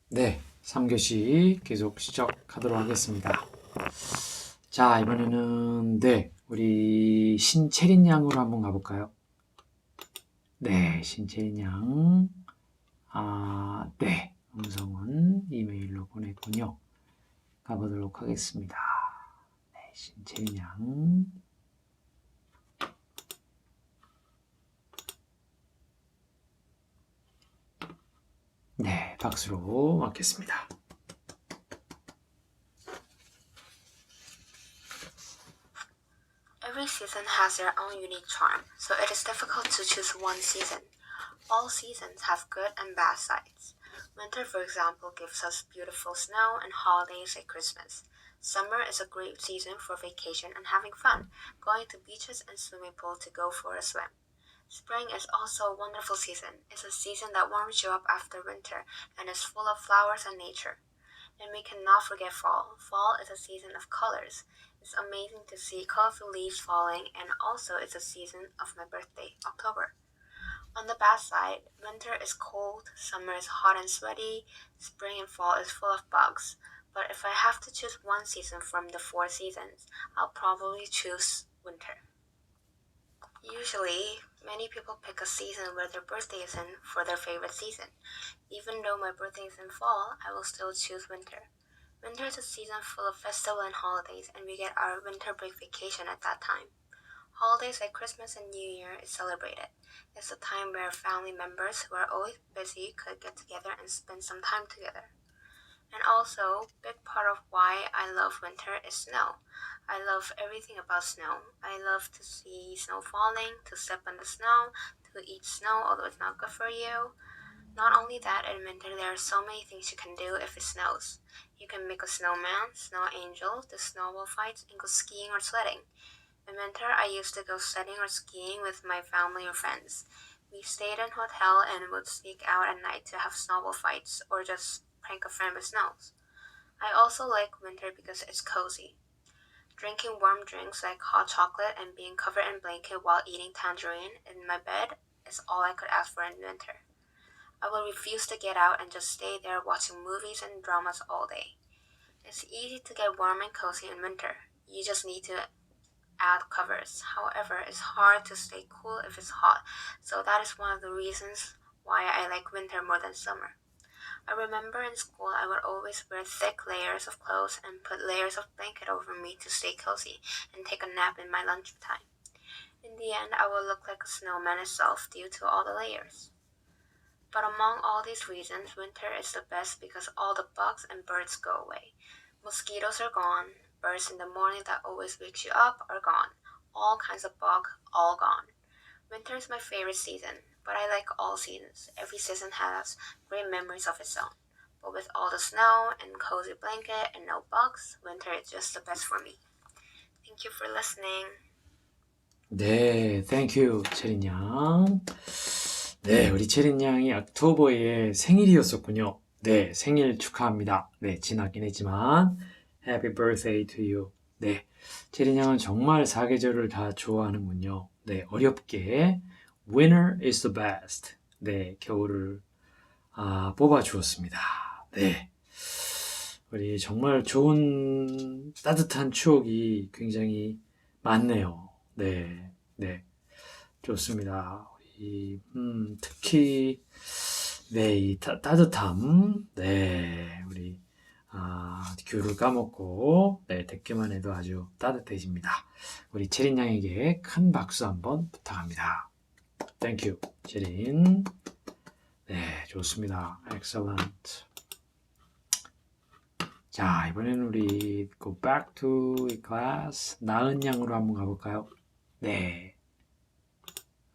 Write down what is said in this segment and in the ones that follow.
네, 3교시 계속 시작하도록 하겠습니다. 자, 이번에는 우리 신채린 양으로 한번 가볼까요? 네, 신채린 양. 음성은 이메일로 보냈군요. 가보도록 하겠습니다. 네, 신채린 양. 네, 박수로 맞겠습니다. Every season has their own unique charm, so it is difficult to choose one season. All seasons have good and bad sides. Winter, for example, gives us beautiful snow and holidays like Christmas. Summer is a great season for vacation and having fun, going to beaches and swimming pools to go for a swim. Spring is also a wonderful season. It's a season that warms you up after winter and is full of flowers and nature. And we cannot forget fall. Fall is a season of colors. It's amazing to see colorful leaves falling, and also it's a season of my birthday, October. On the bad side, winter is cold, summer is hot and sweaty, spring and fall is full of bugs. But if I have to choose one season from the 4 seasons, I'll probably choose winter. Usually, many people pick a season where their birthday is in for their favorite season. Even though my birthday is in fall, I will still choose winter. Winter is a season full of festival and holidays, and we get our winter break vacation at that time. Holidays like Christmas and New Year is celebrated. It's a time where family members who are always busy could get together and spend some time together. And also, big part of why I love winter is snow. I love everything about snow. I love to see snow falling, to step on the snow, to eat snow, although it's not good for you. Not only that, in winter there are so many things you can do if it snows. You can make a snowman, snow angel, do snowball fights, and go skiing or sledding. In winter, I used to go sledding or skiing with my family or friends. We stayed in a hotel and would sneak out at night to have snowball fights or just prank a friend with snows. I also like winter because it's cozy. Drinking warm drinks like hot chocolate and being covered in blanket while eating tangerine in my bed is all I could ask for in winter. I will refuse to get out and just stay there watching movies and dramas all day. It's easy to get warm and cozy in winter. You just need to add covers. However, it's hard to stay cool if it's hot, so that is one of the reasons why I like winter more than summer. I remember in school I would always wear thick layers of clothes and put layers of blanket over me to stay cozy and take a nap in my lunchtime. In the end, I would look like a snowman itself due to all the layers. But among all these reasons, winter is the best because all the bugs and birds go away. Mosquitoes are gone, birds in the morning that always wakes you up are gone, all kinds of bug, all gone. Winter is my favorite season, but I like all seasons. Every season has great memories of its own. But with all the snow and cozy blanket and no bugs, winter is just the best for me. Thank you for listening. 네, thank you, 채린 양. 네, 우리 채린 양이 옥토버에 생일이었었군요. 네, 생일 축하합니다. 네, 지나긴 했지만 Happy birthday to you. 네, 채린 양은 정말 사계절을 다 좋아하는군요. 네, 어렵게 Winter is the best. 네, 겨울을 뽑아 주었습니다. 네, 우리 정말 좋은 따뜻한 추억이 굉장히 많네요. 네, 네, 좋습니다. 특히 이 따뜻함, 우리 귤을 까먹고 듣기만 해도 아주 따뜻해집니다. 우리 채린 양에게 큰 박수 한번 부탁합니다. Thank you, 채린. 네, 좋습니다. Excellent. 자, 이번에는 우리 go back to class 나은 양으로 한번 가볼까요? 네,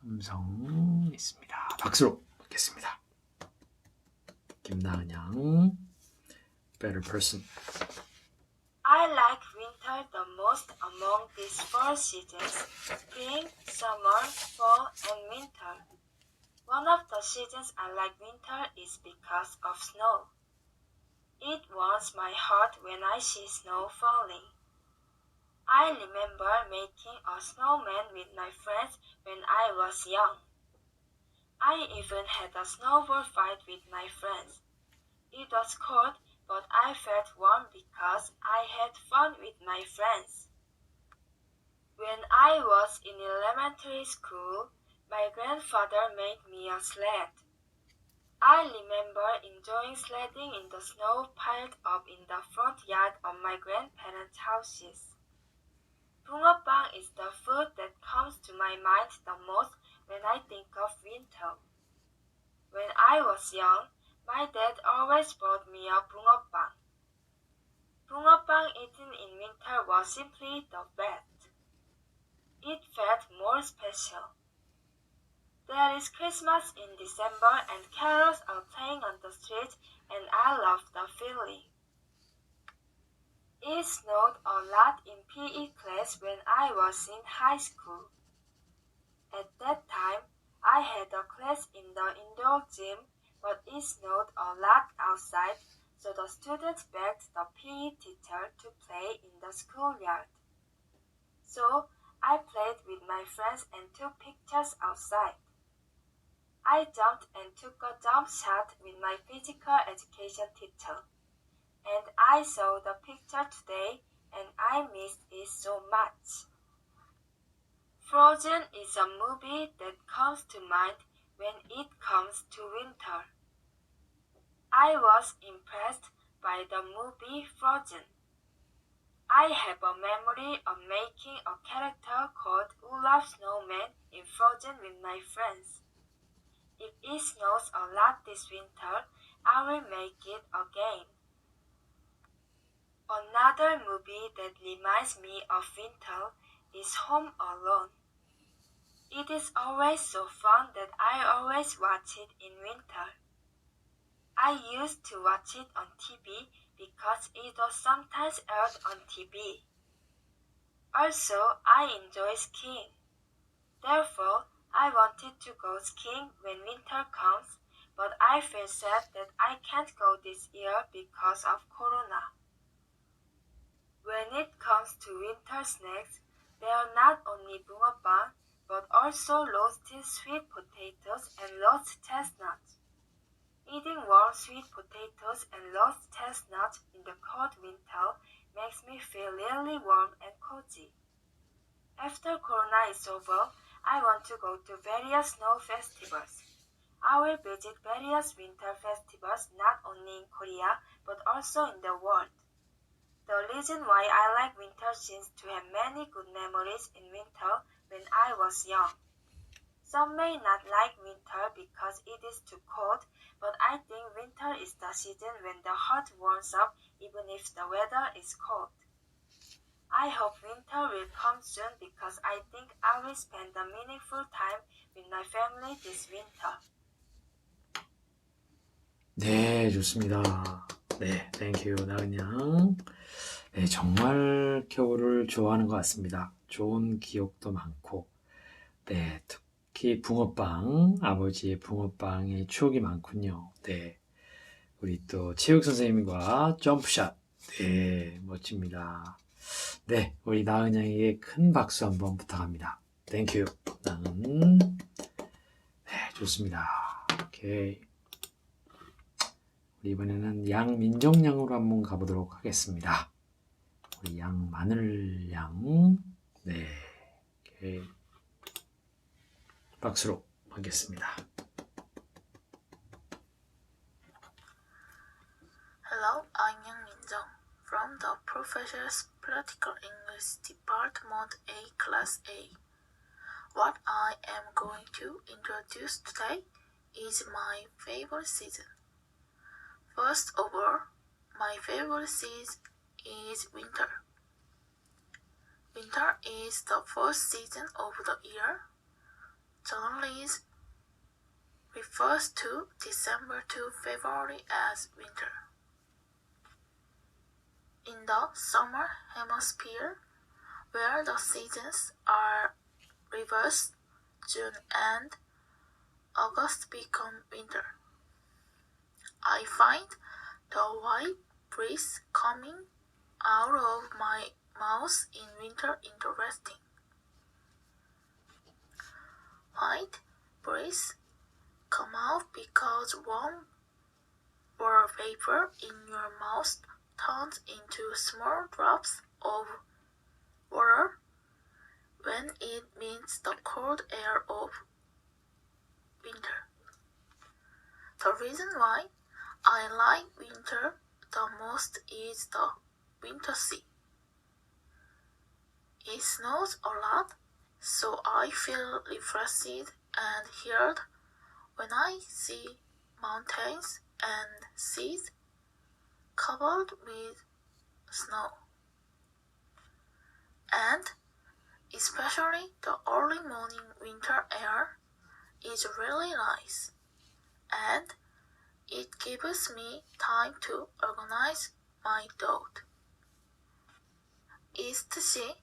음성 있습니다. 박수로 받겠습니다. 김나은 양, better person. I like winter the most among these 4 seasons, spring, summer, fall, and winter. One of the seasons I like winter is because of snow. It warms my heart when I see snow falling. I remember making a snowman with my friends when I was young. I even had a snowball fight with my friends. It It was cold, but I felt warm because I had fun with my friends. When I was in elementary school, my grandfather made me a sled. I remember enjoying sledding in the snow piled up in the front yard of my grandparents' houses. 붕어빵 is the food that comes to my mind the most when I think of winter. When I was young, my dad always bought me a 붕어빵. 붕어빵 eaten in winter was simply the best. It felt more special. There is Christmas in December and carols are playing on the street and I love the feeling. It snowed a lot in PE class when I was in high school. At that time, I had a class in the indoor gym, but it snowed a lot outside, so the students begged the PE teacher to play in the schoolyard. So I played with my friends and took pictures outside. I jumped and took a jump shot with my physical education teacher. And I saw the picture today and I missed it so much. Frozen is a movie that comes to mind when it comes to winter. I was impressed by the movie Frozen. I have a memory of making a character called Olaf Snowman in Frozen with my friends. If it snows a lot this winter, I will make it again. Another movie that reminds me of winter is Home Alone. It is always so fun that I always watch it in winter. I used to watch it on TV because it was sometimes aired on TV. Also, I enjoy skiing. Therefore, I wanted to go skiing when winter comes, but I feel sad that I can't go this year because of Corona. When it comes to winter snacks, there are not only 붕어빵, but also roasted sweet potatoes and roast chestnuts. Eating warm sweet potatoes and roast chestnuts in the cold winter makes me feel really warm and cozy. After Corona is over, I want to go to various snow festivals. I will visit various winter festivals not only in Korea but also in the world. The reason why I like winter seems to have many good memories in winter when I was young. Some may not like winter because it is too cold, but I think winter is the season when the heart warms up even if the weather is cold. I hope winter will come soon because I think I will spend a meaningful time with my family this winter. 네, 좋습니다. 네, 땡큐, 나은 양. 네, 정말 겨울을 좋아하는 것 같습니다. 좋은 기억도 많고, 네, 특히 붕어빵, 아버지의 붕어빵의 추억이 많군요. 네, 우리 또 체육 선생님과 점프샷, 네, 멋집니다. 네, 우리 나은 양에게 큰 박수 한번 부탁합니다. 땡큐, 나은. 네, 좋습니다. 오케이. 우리 이번에는 양민정 양으로 한번 가보도록 하겠습니다. 우리 양마늘 양. 네. 오케이. 박수로 하겠습니다. Hello, I'm Yang Minjung from the Professor's Practical English Department A Class A. What I am going to introduce today is my favorite season. First of all, my favorite season is winter. Winter is the first season of the year. Generally refers to December to February as winter. In the summer hemisphere, where the seasons are reversed, June and August become winter. I find the white breeze coming out of my mouth in winter interesting. White breeze come out because warm or vapor in your mouth turns into small drops of water when it meets the cold air of winter. The reason why I like winter the most is the winter sea. It snows a lot, so I feel refreshed and healed when I see mountains and seas covered with snow. And especially the early morning winter air is really nice, and it gives me time to organize my thought. East Sea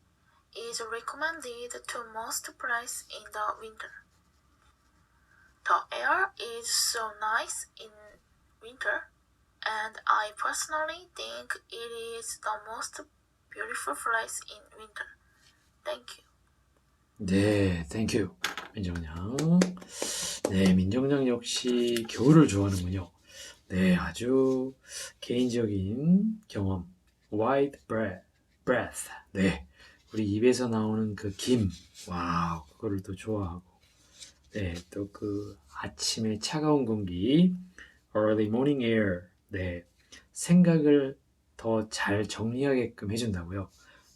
is recommended to most places in the winter. The air is so nice in winter, and I personally think it is the most beautiful place in winter. Thank you. 네, 땡큐. 민정양. 네, 민정양 역시 겨울을 좋아하는군요. 네, 아주 개인적인 경험. Wide breath. 네, 우리 입에서 나오는 그 김. 와우, 그거를 또 좋아하고. 네, 또 그 아침의 차가운 공기. Early morning air. 네, 생각을 더 잘 정리하게끔 해준다고요.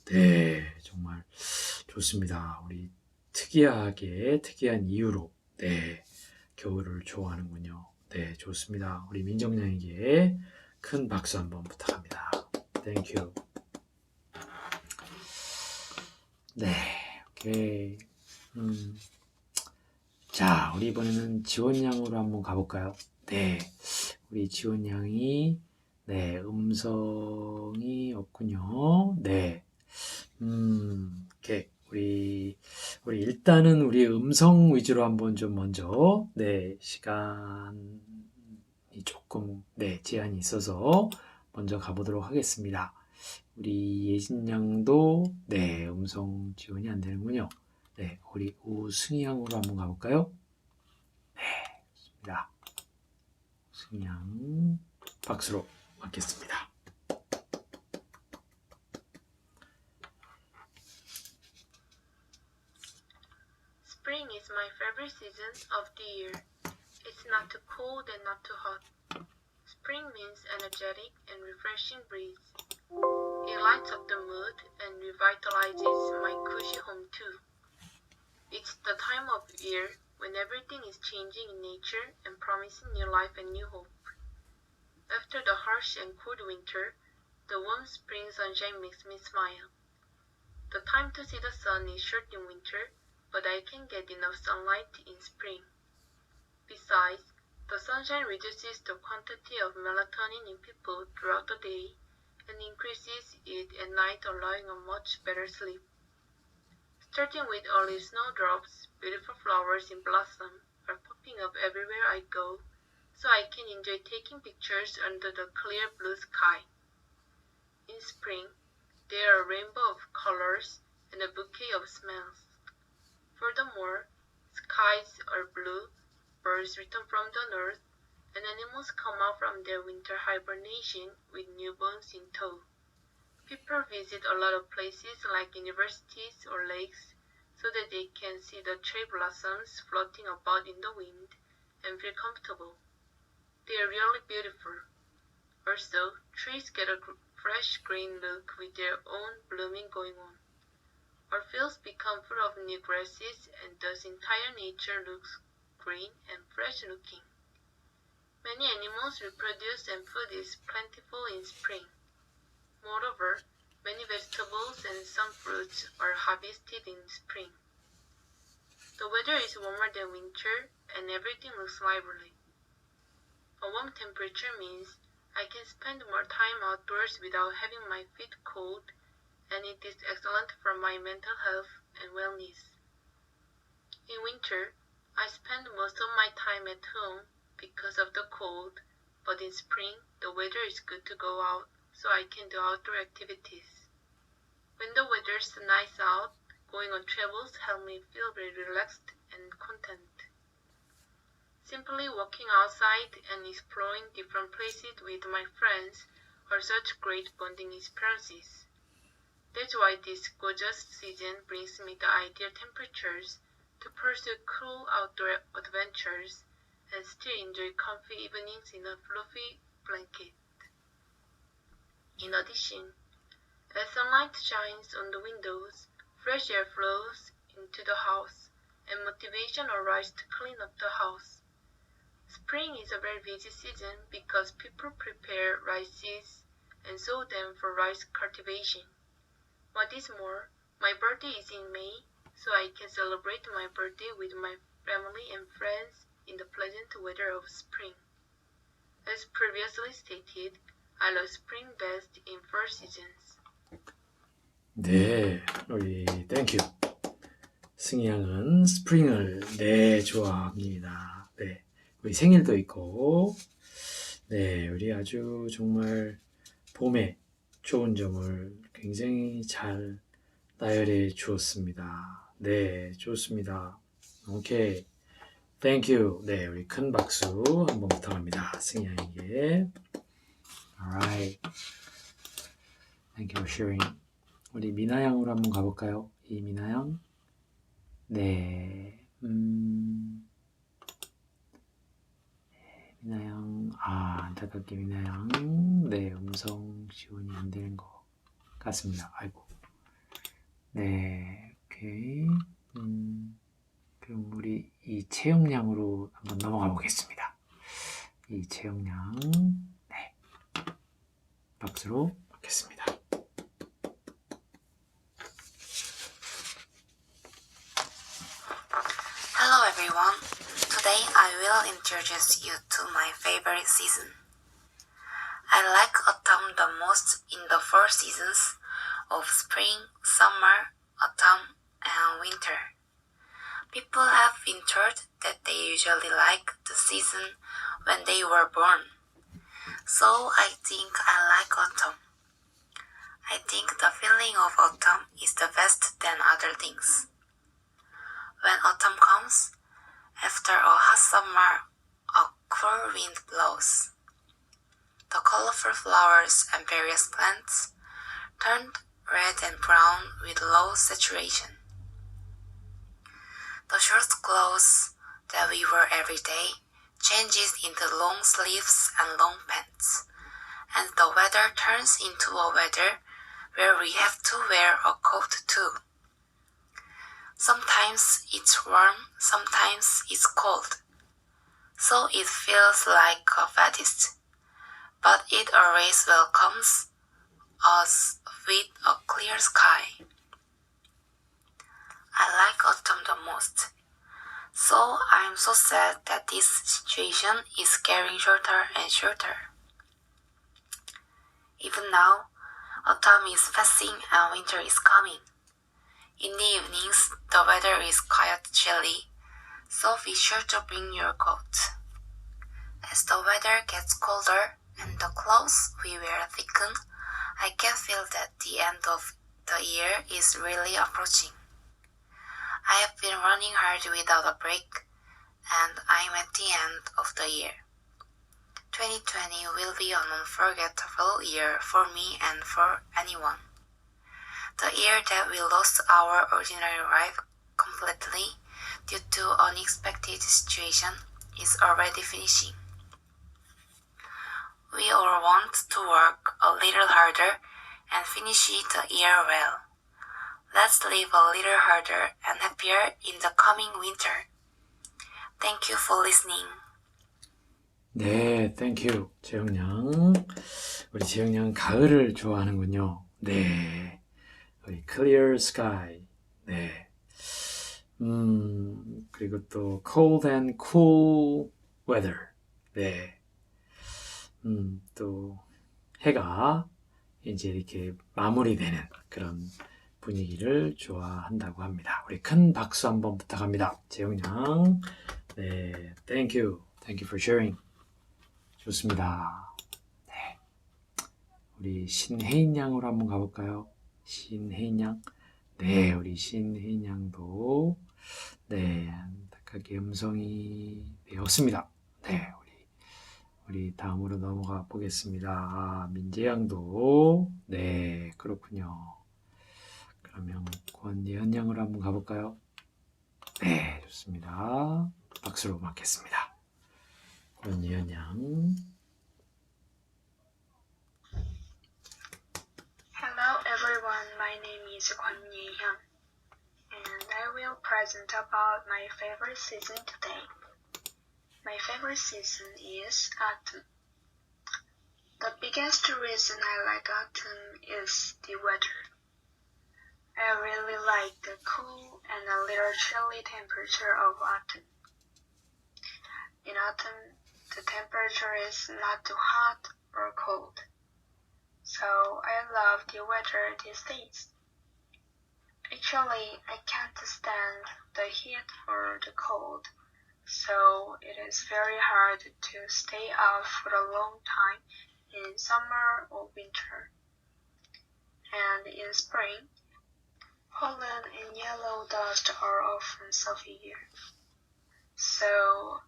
네, 정말 좋습니다. 우리 특이한 이유로 네, 겨울을 좋아하는군요. 네, 좋습니다. 우리 민정양에게 큰 박수 한번 부탁합니다. 땡큐. 네, 오케이. 자, 우리 이번에는 지원양으로 한번 가볼까요? 네, 우리 지원양이 네, 음성이 없군요. 네, 오케이. 우리 일단은 우리 음성 위주로 한번 좀 먼저 네, 시간이 조금 네, 제한이 있어서 먼저 가보도록 하겠습니다. 우리 예진 양도 네, 음성 지원이 안 되는군요. 네, 우리 우승이 양으로 한번 가볼까요? 네, 좋습니다. 우승이 양 박수로 맞겠습니다. Spring is my favorite season of the year. It's not too cold and not too hot. Spring means energetic and refreshing breeze. It lights up the mood and revitalizes my cushy home too. It's the time of year when everything is changing in nature and promising new life and new hope. After the harsh and cold winter, the warm spring sunshine makes me smile. The time to see the sun is short in winter, but I can get enough sunlight in spring. Besides, the sunshine reduces the quantity of melatonin in people throughout the day and increases it at night, allowing a much better sleep. Starting with early snowdrops, beautiful flowers in blossom are popping up everywhere I go, so I can enjoy taking pictures under the clear blue sky. In spring, there are a rainbow of colors and a bouquet of smells. Furthermore, skies are blue, birds return from the north, and animals come out from their winter hibernation with newborns in tow. People visit a lot of places like universities or lakes so that they can see the cherry blossoms floating about in the wind and feel comfortable. They are really beautiful. Also, trees get a fresh green look with their own blooming going on. Our fields become full of new grasses and thus entire nature looks green and fresh looking. Many animals reproduce and food is plentiful in spring. Moreover, many vegetables and some fruits are harvested in spring. The weather is warmer than winter and everything looks lively. A warm temperature means I can spend more time outdoors without having my feet cold, and it is excellent for my mental health and wellness. In winter, I spend most of my time at home because of the cold, but in spring, the weather is good to go out, so I can do outdoor activities. When the weather's nice out, going on travels help me feel very relaxed and content. Simply walking outside and exploring different places with my friends are such great bonding experiences. That's why this gorgeous season brings me the ideal temperatures to pursue cool outdoor adventures and still enjoy comfy evenings in a fluffy blanket. In addition, as sunlight shines on the windows, fresh air flows into the house, and motivation arises to clean up the house. Spring is a very busy season because people prepare rice seeds and sow them for rice cultivation. What is more, my birthday is in May, so I can celebrate my birthday with my family and friends in the pleasant weather of spring. As previously stated, I love spring best in four seasons. 네, 우리 땡큐. 승희 양은 스프링을 좋아합니다. 네, 우리 생일도 있고, 네, 우리 아주 정말 봄에 좋은 점을 굉장히 잘 나열해 주었습니다. 네, 좋습니다. 오케이. 땡큐. 네, 우리 큰 박수 한번 부탁합니다. 승희 양에게. Alright. Thank you for sharing. 우리 미나 양으로 한번 가볼까요? 이 미나 양. 네, 미나 양, 안타깝게 미나 양, 네, 음성 지원이 안 되는 것 같습니다. 아이고. 네, 오케이. 그럼 우리 이채영 양으로 한번 넘어가 보겠습니다. 이채영 양, 네, 박수로 받겠습니다. Hello everyone. Today I will introduce you to my favorite season. I like autumn the most in the four seasons of spring, summer, autumn, and winter. People have been told that they usually like the season when they were born. So I think I like autumn. I think the feeling of autumn is the best than other things. When autumn comes, after a hot summer, a cool wind blows. The colorful flowers and various plants turned red and brown with low saturation. The short clothes that we wear every day changes into long sleeves and long pants, and the weather turns into a weather where we have to wear a coat too. Sometimes it's warm, sometimes it's cold. So it feels like a fetish, but it always welcomes us with a clear sky. I like autumn the most. So I'm so sad that this situation is getting shorter and shorter. Even now, autumn is passing and winter is coming. In the evenings, the weather is quite chilly, so be sure to bring your coat. As the weather gets colder and the clothes we wear thicken, I can feel that the end of the year is really approaching. I have been running hard without a break, and I'm at the end of the year. 2020 will be an unforgettable year for me and for anyone. The year that we lost our ordinary life completely due to unexpected situation is already finishing. We all want to work a little harder and finish the year well. Let's live a little harder and happier in the coming winter. Thank you for listening. 네, 땡큐. 재영양. 우리 재영양 가을을 좋아하는군요. 네. 우리 clear sky. 네. 그리고 또 cold and cool weather. 네. 또 해가 이제 이렇게 마무리되는 그런 분위기를 좋아한다고 합니다. 우리 큰 박수 한번 부탁합니다. 재영양. 네. Thank you. Thank you for sharing. 좋습니다. 네. 우리 신혜인 양으로 한번 가볼까요? 신혜인 양. 네, 우리 신혜인 양도 네, 안타깝게 각기 음성이 되었습니다. 네, 우리 다음으로 넘어가 보겠습니다. 아, 민재양도 네, 그렇군요. 그러면 권예은 양으로 한번 가볼까요? 네, 좋습니다. 박수로 맞겠습니다. 권예은 양. Hello everyone, my name is Kwon Ye-hyun, and I will present about my favorite season today. My favorite season is autumn. The biggest reason I like autumn is the weather. I really like the cool and a little chilly temperature of autumn. In autumn, the temperature is not too hot or cold, so I love the weather these days. Actually, I can't stand the heat or the cold, so it is very hard to stay out for a long time in summer or winter. And in spring, pollen and yellow dust are often severe. So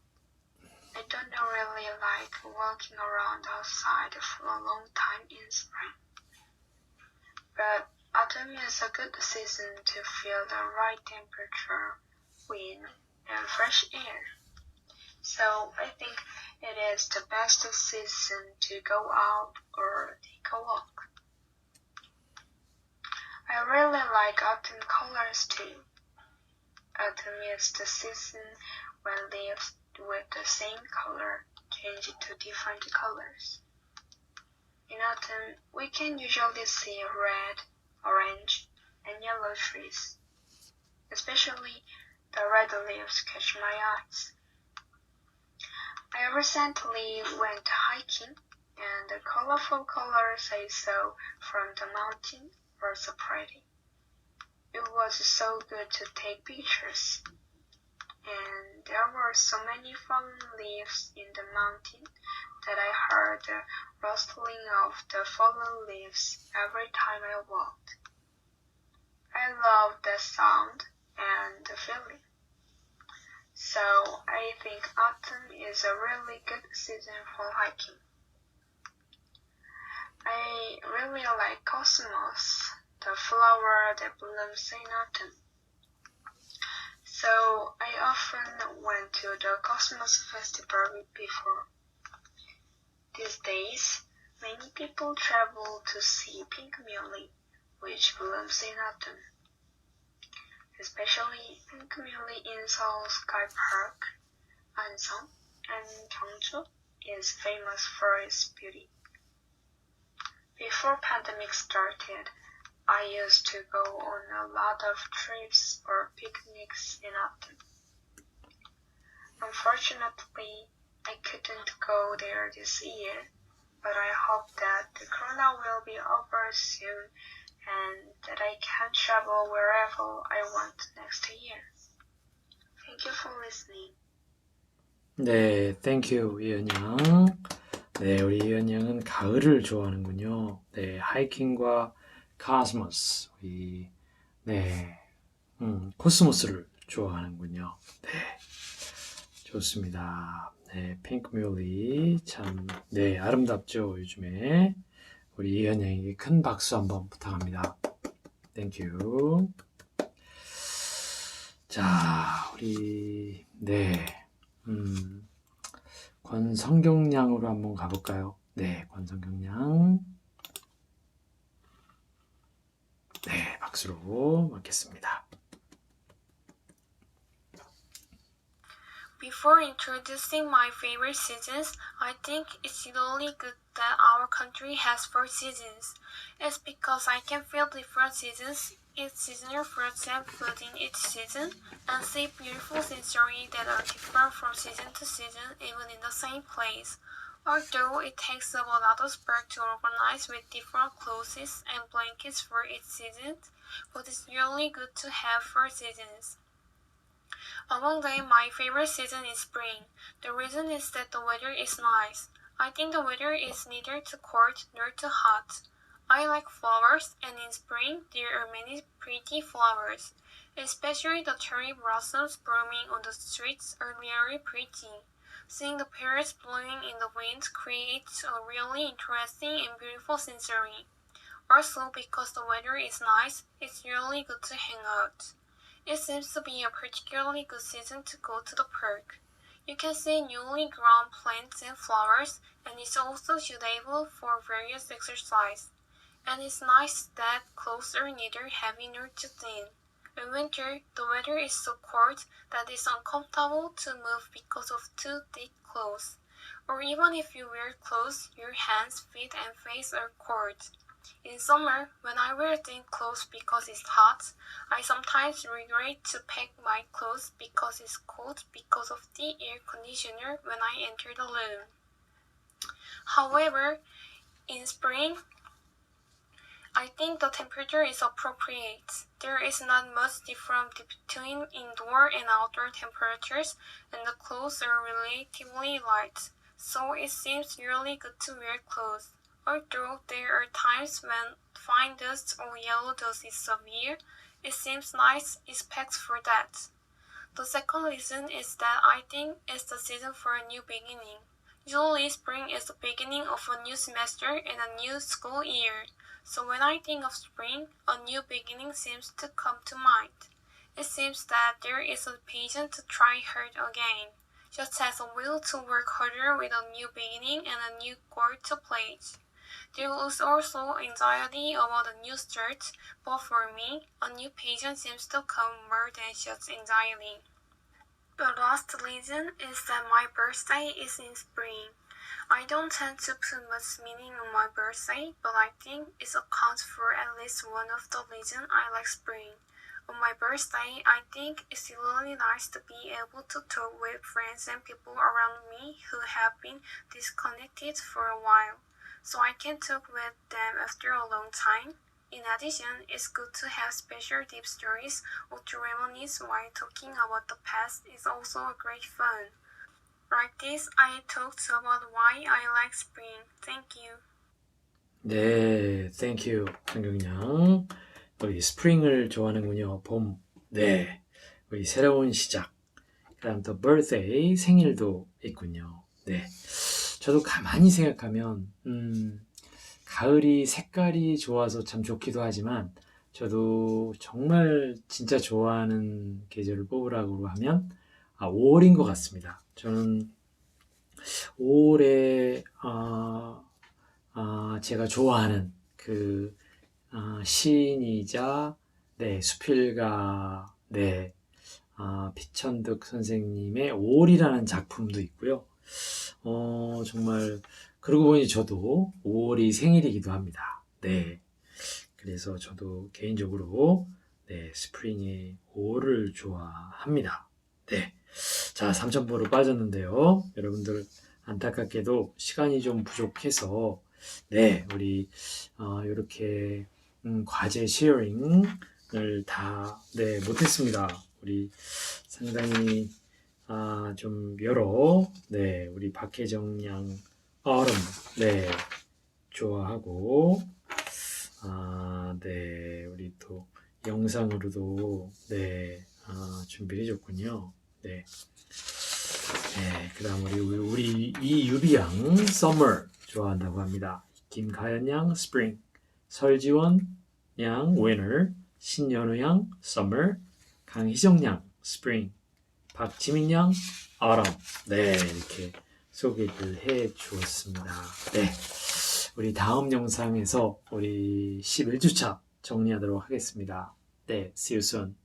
I don't really like walking around outside for a long time in spring. But autumn is a good season to feel the right temperature, wind, and fresh air. So I think it is the best season to go out or take a walk. I really like autumn colors too. Autumn is the season when leaves with the same color change to different colors. In autumn, we can usually see red, orange, and yellow trees. Especially the red leaves catch my eyes. I recently went hiking, and the colorful colors I saw from the mountain were so pretty. It was so good to take pictures. And there were so many fallen leaves in the mountain that I heard the rustling of the fallen leaves every time I walked. I love the sound and the feeling. So I think autumn is a really good season for hiking. I really like cosmos, the flower that blooms in autumn. So I often went to the Cosmos Festival before. These days, many people travel to see pink muley, which blooms in autumn. Especially pink muley in Seoul Sky Park, Ansan, and Gyeongju is famous for its beauty. Before pandemic started, I used to go on a lot of trips or picnics in autumn. Unfortunately, I couldn't go there this year, but I hope that the corona will be over soon and that I can travel wherever I want next year. Thank you for listening. 네, 땡큐 이은 양. 네, 우리 이은 양은 가을을 좋아하는군요. 네, 하이킹과 코스모스, 코스모스를 좋아하는군요. 네, 좋습니다. 네, 핑크뮬리 참, 네, 아름답죠, 요즘에. 우리 이은 양에게 큰 박수 한번 부탁합니다. 땡큐. 자, 우리, 네, 권성경 양으로 한번 가볼까요? 네, 권성경 양. 네, 박수로 맞겠습니다. Before introducing my favorite seasons, I think it's really good that our country has 4 seasons. It's because I can feel different seasons, eat seasonal fruits and food in each season, and see beautiful scenery that are different from season to season even in the same place. Although it takes a lot of work to organize with different clothes and blankets for each season, but it's really good to have 4 seasons. Among them, my favorite season is spring. The reason is that the weather is nice. I think the weather is neither too cold nor too hot. I like flowers, and in spring there are many pretty flowers. Especially the cherry blossoms blooming on the streets are really pretty. Seeing the pears blowing in the wind creates a really interesting and beautiful scenery. Also, because the weather is nice, it's really good to hang out. It seems to be a particularly good season to go to the park. You can see newly grown plants and flowers, and it's also suitable for various exercise. And it's nice that clothes are neither heavy nor too thin. In winter, the weather is so cold that it's uncomfortable to move because of too thick clothes. Or even if you wear clothes, your hands, feet, and face are cold. In summer, when I wear thin clothes because it's hot, I sometimes regret to pack my clothes because it's cold because of the air conditioner when I enter the room. However, in spring, I think the temperature is appropriate. There is not much difference between indoor and outdoor temperatures, and the clothes are relatively light, so it seems really good to wear clothes. Although there are times when fine dust or yellow dust is severe, it seems nice is packed for that. The second reason is that I think it's the season for a new beginning. Usually spring is the beginning of a new semester and a new school year. So when I think of spring, a new beginning seems to come to mind. It seems that there is a passion to try hard again, just as a will to work harder with a new beginning and a new goal to place. There is also anxiety about a new start, but for me, a new passion seems to come more than just anxiety. The last reason is that my birthday is in spring. I don't tend to put much meaning on my birthday, but I think it accounts for at least one of the reasons I like spring. On my birthday, I think it's really nice to be able to talk with friends and people around me who have been disconnected for a while, so I can talk with them after a long time. In addition, it's good to have special deep stories or to reminisce while talking about the past is also a great fun. Like this, I talked about why I like spring. Thank you. 네, thank you, 장경량. 우리 스프링을 좋아하는군요. 봄. 네, 우리 새로운 시작. 그다음 또 birthday, 생일도 있군요. 네, 저도 가만히 생각하면 가을이 색깔이 좋아서 참 좋기도 하지만 저도 정말 진짜 좋아하는 계절을 뽑으라고 하면 5월인 것 같습니다. 저는 5월에 제가 좋아하는 그 시인이자 수필가 피천득 선생님의 5월이라는 작품도 있고요. 정말 그러고 보니 저도 5월이 생일이기도 합니다. 네, 그래서 저도 개인적으로 스프링의 5월을 좋아합니다. 네, 자 3,000보로 빠졌는데요. 여러분들 안타깝게도 시간이 좀 부족해서 우리 이렇게 과제 쉐어링을 다 못했습니다. 우리 상당히 좀 여러 우리 박혜정 양 얼음 좋아하고 우리 또 영상으로도 준비를 해줬군요. 그 다음 우리 이유리 양 summer 좋아한다고 합니다. 김가연 양 spring, 설지원 양 winter, 신연우 양 summer, 강희정 양 spring, 박지민 양 autumn. 이렇게 소개를 해 주었습니다. 우리 다음 영상에서 우리 11주차 정리하도록 하겠습니다. see you soon.